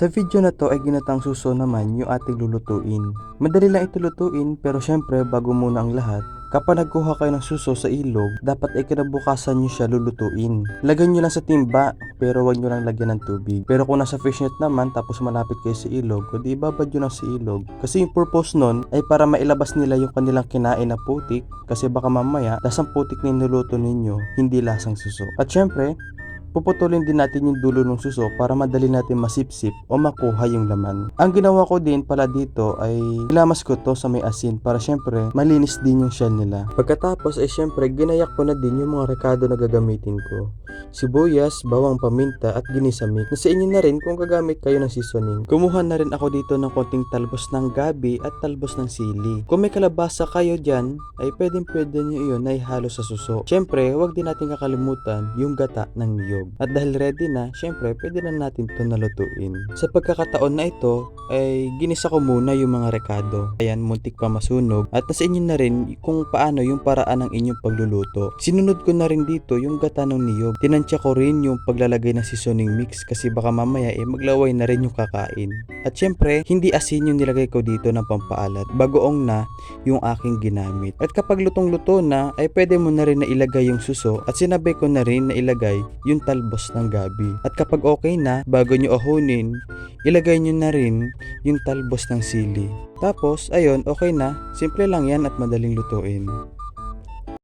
Sa video na to ay ginatang suso naman yung ating lulutuin. Madali lang ito lutuin pero syempre bago muna ang lahat, kapag nagkuha kayo ng suso sa ilog, dapat ay kinabukasan nyo siya lulutuin. Lagyan nyo lang sa timba pero wag nyo lang lagyan ng tubig. Pero kung nasa fishnet naman tapos malapit kayo sa ilog, kundi ibabad nyo lang sa ilog. Kasi yung purpose nun ay para mailabas nila yung kanilang kinain na putik kasi baka mamaya lasang putik na niluluto ninyo, hindi lasang suso. At syempre, puputulin din natin yung dulo ng suso para madali natin masipsip o makuha yung laman. Ang ginawa ko din pala dito ay ilamas ko to sa may asin para syempre malinis din yung shell nila. Pagkatapos ay syempre ginayak ko na din yung mga rekado na gagamitin ko. Sibuyas, bawang paminta at ginisamik. Nasa inyo na rin kung gagamit kayo ng seasoning. Kumuha na rin ako dito ng konting talbos ng gabi at talbos ng sili. Kung may kalabasa kayo dyan, ay pwede nyo iyon na ihalo sa suso. Syempre, huwag din natin kakalimutan yung gata ng niyog. At dahil ready na, syempre, pwede na natin ito nalutuin. Sa pagkakataon na ito, ay ginisa ko muna yung mga rekado. Ayan, muntik pa masunog. At nasa inyo na rin kung paano yung paraan ng inyong pagluluto. Sinunod ko na rin dito yung gata ng niyog. Tinansya ko rin yung paglalagay ng seasoning mix kasi baka mamaya maglaway na rin yung kakain. At syempre, hindi asin yung nilagay ko dito ng pampaalat. Bagoong na yung aking ginamit. At kapag lutong-luto na, ay pwede mo na rin na ilagay yung suso at sinabay ko na rin na ilagay yung talbos ng gabi. At kapag okay na, bago nyo ahunin, ilagay nyo na rin yung talbos ng sili. Tapos, ayun, okay na. Simple lang yan at madaling lutuin.